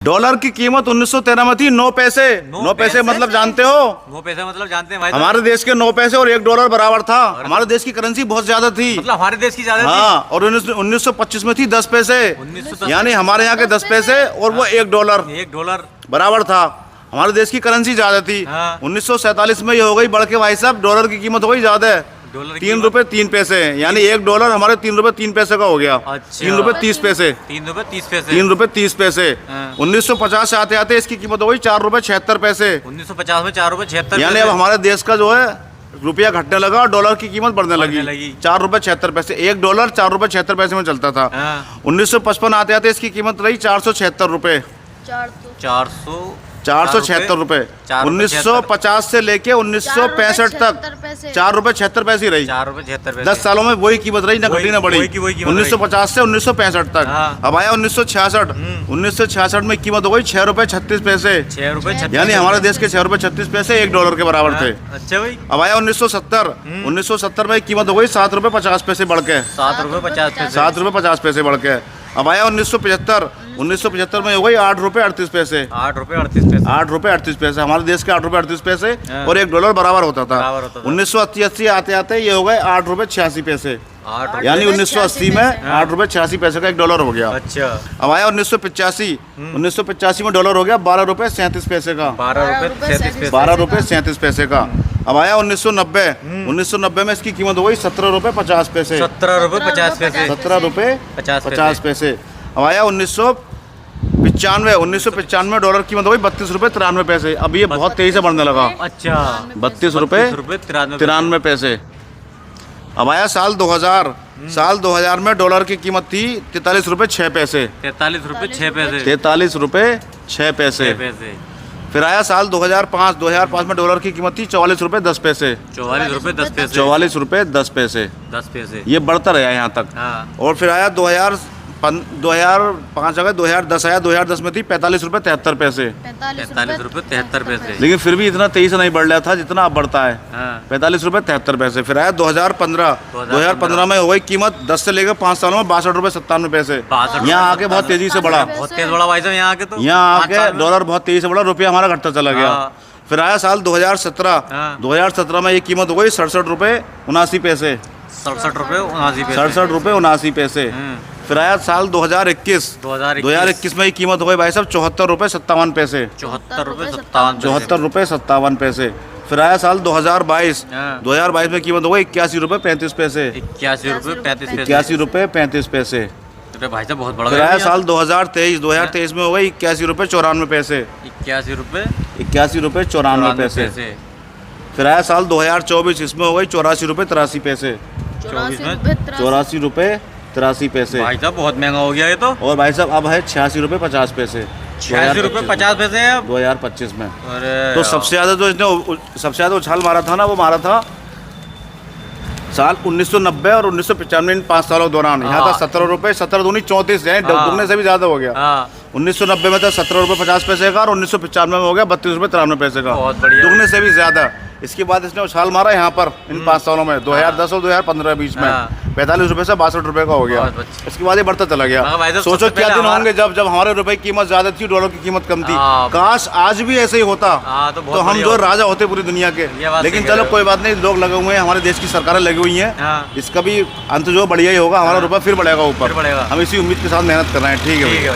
Dollar की कीमत 1913 में थी 9 पैसे। 9 पैसे मतलब जानते हो? 9 पैसे मतलब जानते हैं भाई। हमारे देश के 9 पैसे और 1 डॉलर बराबर था। हमारे देश की करेंसी बहुत ज्यादा थी, मतलब हमारे देश की ज्यादा हाँ। और 1925 में थी 10 पैसे, 1910 यानी हमारे यहाँ के 10 पैसे और वो 1 डॉलर थी। 1 डॉलर बराबर था। हमारे देश की करेंसी ज्यादा थी। हाँ। 1947 में ये हो गई बढ़ के भाई साहब, डॉलर की कीमत हो गई ज्यादा, डॉलर 3 रुपए 3 पैसे, यानी 1 डॉलर हमारे 3 रुपए 3 पैसे का हो गया। अच्छा। 3 रुपए 30 पैसे, 3 रुपए 30 पैसे, 3 रुपए 30 पैसे। हाँ। 1950 से आते आते इसकी कीमत हो गई 4 रुपए 76 पैसे। 1950 में 4 रुपए 76 यानी अब हमारे देश का जो है रुपया घटने लगा और डॉलर की कीमत बढ़ने लगी। 4 रुपए 76 पैसे, 1 डॉलर 4 रुपए 76 पैसे में चलता था। 1955 आते आते इसकी कीमत रही 476 रुपए, 476 रुपए। 1950 से लेके 1965 तक 4 रुपए 76 पैसे ही रही। 4 रुपए 76 पैसे। 10 सालों में वही कीमत रही, न घटी न बढ़ी। 1950 से 1965 तक। हाँ। अब आया 1966। 1966 में कीमत हो गई 6 रुपए 36 पैसे, 6 रुपए 36 यानी हमारे देश के 6 रुपए 36 पैसे 1 डॉलर के बराबर थे। अच्छा भाई। अब आया 1970। 1970 में कीमत हो गई 7 रुपए 50 पैसे बढ़ के, 7 रुपए 50 पैसे, 7 रुपए 50 पैसे बढ़ के। अब आया 1975। 1975 में हो गई 8 रुपए 38 पैसे, 8 रुपए 38 पैसे, 8 रुपए 38 पैसे। हमारे देश के 8 रुपए 38 पैसे हाँ। और 1 डॉलर बराबर होता था। बराबर होता था। 1980 आते आते ये हो गए 8 रुपए 86 पैसे, 8 रुपए। यानी 1980 में 8 रुपए 86 पैसे का 1 डॉलर हो गया। अच्छा। अब आया 1985। 1985 में डॉलर हो गया 12 रुपए 37 पैसे का, 12 रुपए 37 पैसे, 12 रुपए 37 पैसे का। अब आया 1990। 1990 में इसकी कीमत हो गई 17 रुपए 50 पैसे, 17 रुपए 50 पैसे, 17 रुपए 50 50 पैसे। अब आया 1995। 1995 में डॉलर की कीमत हो गई 32 रुपए 93 पैसे। अब ये बहुत तेजी से बढ़ने लगा, अच्छा 32 रुपए 93 पैसे। अब आया साल 2000। साल 2000 में डॉलर की कीमत थी 43 रुपए 6 पैसे, 43 रुपए 6 पैसे, 43 रुपए 6 पैसे। 6 पैसे। फिर आया साल 2005। 2005 में डॉलर की कीमत थी 44 रुपए 10 पैसे, 44 रुपए 10 पैसे, 44 रुपए 10 पैसे। 10 पैसे। ये बढ़ता रहा यहाँ तक। हाँ। और फिर आया 2005 आ गया, 2010 आया। 2010 में थी 45 रुपए 73 पैसे, 45 रुपए 73 पैसे। लेकिन फिर भी इतना तेजी से नहीं बढ़ रहा था जितना अब बढ़ता है। हाँ। 45 रुपए 73 पैसे। फिर आया 2015। 2015 में हो गई कीमत 10 से लेकर 5 सालों में 62 रुपए 97 पैसे। 62 यहाँ आके बहुत तेजी से बढ़ा, बहुत तेज बढ़ा भाई साहब यहाँ आके। तो यहाँ आके डॉलर बहुत तेजी से बढ़ा, रुपया हमारा घटता चला गया। हाँ। फिर आया साल 2017। हाँ। 2017 में ये कीमत हो गई 67 रुपए 79 पैसे, 67 रुपए 79 पैसे, 67 रुपए 79 पैसे। फिर आया साल 2021। 2021 में ये कीमत हो गई भाई साहब 74 रुपए 57 पैसे, 74 रुपए 57 74 रुपए 57 पैसे। फिर आया साल 2022। हाँ। 2022 में कीमत हो गई 81 रुपए 35 पैसे, 81 रुपए 35 पैसे। 81 रुपए 35 पैसे। अरे भाई साहब बहुत बढ़ फिर गया। आया साल 2023। 2023 में हो गई 81 रुपए 94 पैसे, 81 रुपए 81 रुपए 94 पैसे। फिर आया साल 2024। इसमें हो गई 84 रुपए 83 पैसे, 84 रुपए 83 पैसे। भाई साहब बहुत महंगा हो गया ये तो। और भाई साहब अब है 86 रुपए 50 पैसे, 86 रुपए 50 पैसे है अब। 2025 में। अरे तो सबसे ज़्यादा जो इसने सबसे ज़्यादा उछाल मारा था ना, वो मारा था साल 1990 और 1995 इन 5 सालों के दौरान। यहाँ था 17 रुपए, 17 दूनी 34, यानी दुगने से भी ज़्यादा हो गया। हाँ। 1990 में था 17 रुपए 50 पैसे का और 1995 में हो गया 32 रुपए 93 पैसे का, बहुत बढ़िया। दुगने से भी ज़्यादा। इसके बाद इसने उछाल मारा यहाँ पर इन 5 सालों में, 2010 और 2015 बीच में 45 रुपए से 62 रुपए का हो गया। इसके बाद ये बढ़ता चला गया। सोचो क्या दिन होंगे जब जब हमारे रुपए की कीमत ज्यादा थी, डॉलर की कीमत कम थी। काश आज भी ऐसे ही होता तो हम जो राजा होते पूरी दुनिया के। लेकिन चलो कोई बात नहीं, लोग लगे हुए हैं, हमारे देश की सरकारें लगी हुई हैं। इसका भी अंत जो बढ़िया ही होगा, हमारा रुपया फिर बढ़ेगा ऊपर। हम इसी उम्मीद के साथ मेहनत कर रहे हैं। ठीक है भैया।